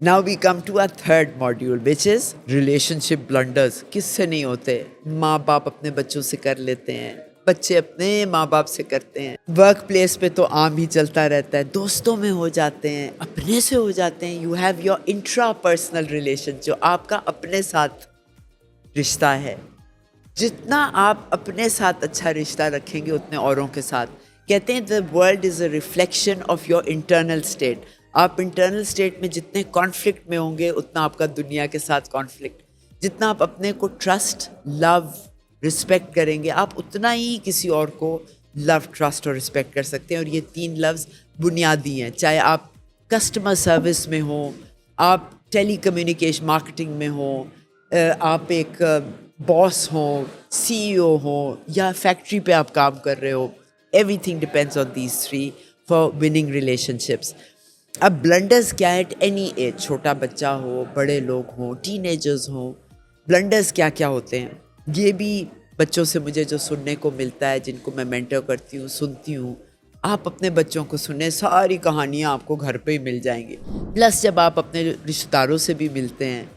Now we come to our third module, which is relationship blunders. किससे नहीं होते? माँ बाप अपने बच्चों से कर लेते हैं, बच्चे अपने माँ बाप से करते हैं, वर्क प्लेस पे तो आम ही चलता रहता है, दोस्तों में हो जाते हैं, अपने से हो जाते हैं. You have your intra personal relation, जो आपका अपने साथ रिश्ता है. जितना आप अपने साथ अच्छा रिश्ता रखेंगे उतने औरों के साथ. कहते हैं the world is a reflection of your internal state. आप इंटरनल स्टेट में जितने कॉन्फ्लिक्ट में होंगे उतना आपका दुनिया के साथ कॉन्फ्लिक्ट. जितना आप अपने को ट्रस्ट, लव, रिस्पेक्ट करेंगे, आप उतना ही किसी और को लव, ट्रस्ट और रिस्पेक्ट कर सकते हैं. और ये तीन लफ्ज़ बुनियादी हैं. चाहे आप कस्टमर सर्विस में हो, आप टेली कम्युनिकेशन मार्केटिंग में हो, आप एक बॉस हो, CEO हो, या फैक्ट्री पे आप काम कर रहे हो. Everything depends on these three for winning relationships. अब ब्लंडर्स क्या है एट एनी एज, छोटा बच्चा हो, बड़े लोग हों, टीनेजर्स हों, ब्लंडर्स क्या क्या होते हैं. ये भी बच्चों से मुझे जो सुनने को मिलता है, जिनको मैं मेंटर करती हूँ, सुनती हूँ. आप अपने बच्चों को सुने, सारी कहानियाँ आपको घर पे ही मिल जाएंगी. प्लस जब आप अपने रिश्तेदारों से भी मिलते हैं,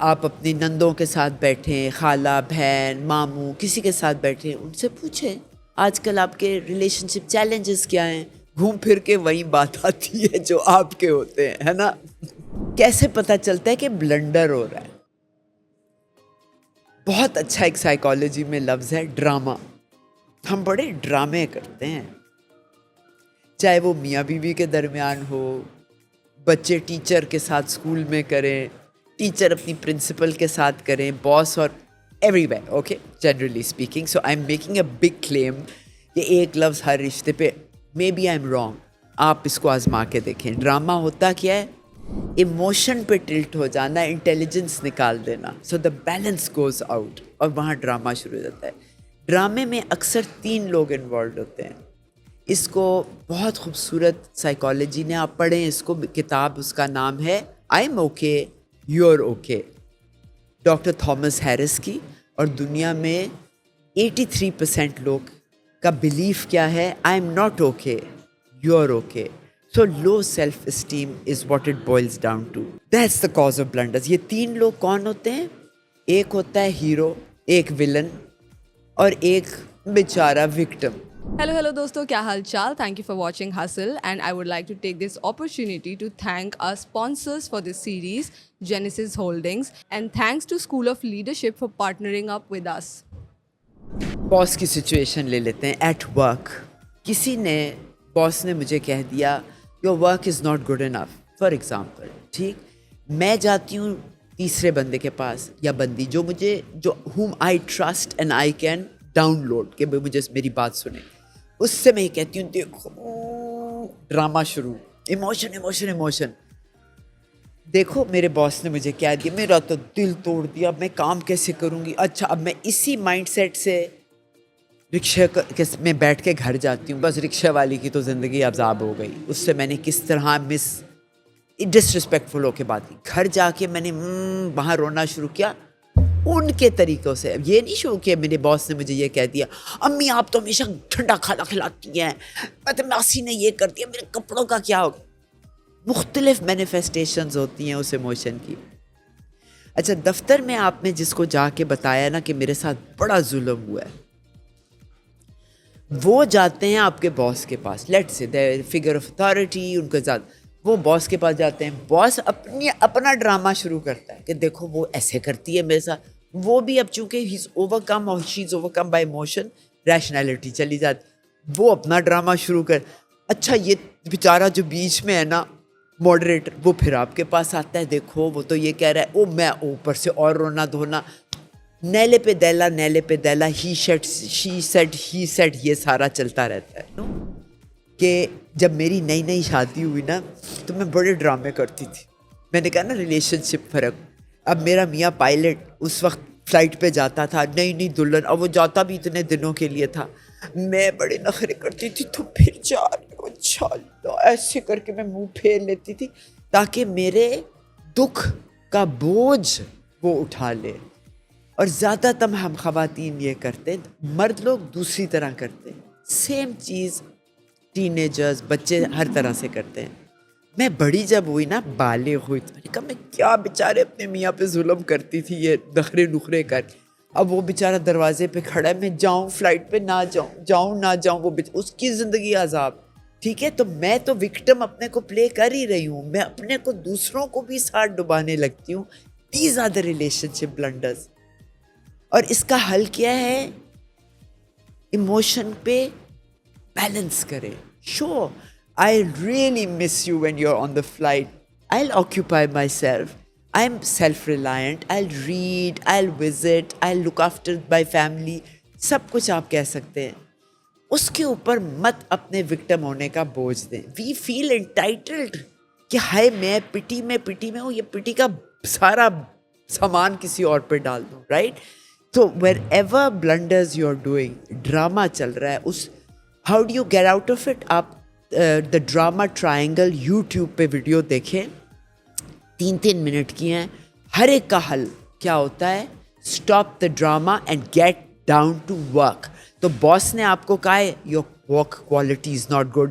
आप अपनी नंदों के साथ बैठें, खाला, बहन, मामू, किसी के साथ बैठें, उनसे पूछें आजकल आपके रिलेशनशिप चैलेंजेस क्या हैं. घूम फिर के वही बात आती है जो आपके होते हैं, है ना. कैसे पता चलता है कि ब्लंडर हो रहा है? बहुत अच्छा एक साइकोलॉजी में लफ्ज़ है ड्रामा. हम बड़े ड्रामे करते हैं, चाहे वो मियाँ बीवी के दरमियान हो, बच्चे टीचर के साथ स्कूल में करें, टीचर अपनी प्रिंसिपल के साथ करें, बॉस और everywhere. Okay, generally speaking. So I am making a big claim कि एक लफ्ज़ हर रिश्ते पे. Maybe I am wrong, आप इसको आजमा के देखें. ड्रामा होता क्या है? इमोशन पे टिल्ट हो जाना, इंटेलिजेंस निकाल देना. So the balance goes out और वहाँ ड्रामा शुरू हो जाता है. ड्रामे में अक्सर 3 लोग इन्वॉल्व होते हैं. इसको बहुत खूबसूरत साइकोलॉजी ने, आप पढ़ें इसको, किताब उसका नाम है I am okay you are okay, doctor Thomas Harris की. और दुनिया में 83% लोग का बिलीफ क्या है? I am not okay, you are okay. So low self esteem is what it boils down to. That's the cause of blunders. ये 3 लोग कौन होते हैं? एक होता है हीरो, एक विलन और एक बेचारा विक्टिम. Hello दोस्तों, क्या हाल चाल? Thank you for watching Hustle, and I would like to take this opportunity to thank our sponsors for this series, Genesis Holdings, and thanks to School of Leadership for partnering up with us. Boss की situation ले लेते हैं. At work किसी ने, boss ने मुझे कह दिया your work is not good enough, for example. ठीक, मैं जाती हूँ तीसरे बंदे के पास या बंदी, जो whom I trust and I can download, कि मुझे मेरी बात सुने. उससे मैं ये कहती हूँ देखो, ड्रामा शुरू, इमोशन इमोशन इमोशन. देखो मेरे बॉस ने मुझे क्या दिया, मेरा तो दिल तोड़ दिया, मैं काम कैसे करूँगी. अच्छा, अब मैं इसी माइंडसेट से रिक्शे में बैठ के घर जाती हूँ. बस रिक्शा वाली की तो ज़िंदगी अज़ाब हो गई, उससे मैंने किस तरह डिसरिस्पेक्टफुल होके बात की. घर जाके मैंने वहाँ रोना शुरू किया उनके तरीक़ों से. ये नहीं शुरू किया मेरे बॉस ने मुझे ये कह दिया अम्मी आप तो हमेशा ठंडा खाना खिलाती हैं, बदमाशी ने ये कर दिया, मेरे कपड़ों का क्या होगा. मुख्तलिफ मैनिफेस्टेशंस होती हैं उस इमोशन की. अच्छा, दफ्तर में आपने जिसको जाके बताया ना कि मेरे साथ बड़ा जुल्म हुआ है, वो जाते हैं आपके बॉस के पास. Let's say the figure of authority उनके साथ, वो बॉस के पास जाते हैं. बॉस अपना ड्रामा शुरू करता है कि देखो वो ऐसे करती है मेरे साथ. वो भी अब चूंकि ही इज़ ओवरकम और she is overcome bye emotion, rationality चली जाती, वो अपना ड्रामा शुरू कर. अच्छा, ये बेचारा जो बीच में है ना, मॉडरेटर, वो फिर आपके पास आता है. देखो वो तो ये कह रहा है, ओ मैं ऊपर से और रोना धोना, नेले पे दैला, ही सेड, ये सारा चलता रहता है. कि जब मेरी नई शादी हुई ना, तो मैं बड़े ड्रामे करती थी. मैंने कहा ना रिलेशनशिप फ़र्क. अब मेरा मियाँ पायलट उस वक्त फ़्लाइट पे जाता था, नई दुल्हन, और वो जाता भी इतने दिनों के लिए था. मैं बड़े नखरे करती थी, तो फिर जा रही हो, अच्छा, ऐसे करके मैं मुंह फेर लेती थी ताकि मेरे दुख का बोझ वो उठा ले. और ज़्यादातर हम ख़वातीन ये करते, मर्द लोग दूसरी तरह करते. सेम चीज़ टीनेजर्स, बच्चे हर तरह से करते हैं. میں بڑی جب ہوئی نا، بالغ ہوئی، تو میں نے کہا میں کیا بیچارے اپنے میاں پہ ظلم کرتی تھی یہ نخرے نخرے کر. اب وہ بیچارہ دروازے پہ کھڑا ہے، میں جاؤں فلائٹ پہ نہ جاؤں نہ جاؤں، وہ اس کی زندگی عذاب. ٹھیک ہے، تو میں تو وکٹم اپنے کو پلے کر ہی رہی ہوں، میں اپنے کو دوسروں کو بھی ساتھ ڈبانے لگتی ہوں. These are the relationship blunders. اور اس کا حل کیا ہے؟ ایموشن پہ بیلنس کرے. شو I really miss you when you're on the flight. I'll occupy myself. I'm self-reliant. I'll read, I'll visit, I'll look after my family. سب کچھ آپ کہہ سکتے ہیں. اس کے اوپر مت اپنے وکٹم ہونے کا بوجھ دیں. We feel entitled کہ ہائے میں پٹی میں ہوں، یہ پٹی کا سارا سامان کسی اور پہ ڈال دوں، رائٹ؟ تو wherever blunders you're doing, drama چل رہا ہے، اس how do you get out of it؟ آپ دا ڈراما ٹرائنگل یوٹیوب پہ ویڈیو دیکھیں، 3 منٹ کی ہیں. ہر ایک کا حل کیا ہوتا ہے؟ Stop the drama and get down to work. تو باس نے آپ کو کہا ہے your work quality is not good,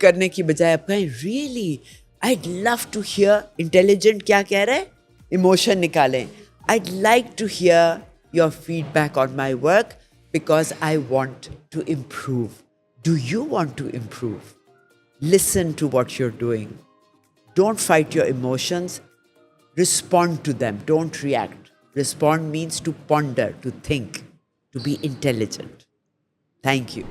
کرنے کی بجائے آپ کہیں really I'd love to hear. Intelligent کیا کہہ رہے ہیں؟ ایموشن نکالیں. I'd like to hear your feedback on my work because I want to improve. Do you want to improve? Listen to what you're doing. Don't fight your emotions. Respond to them. Don't react. Respond means to ponder, to think, to be intelligent. Thank you.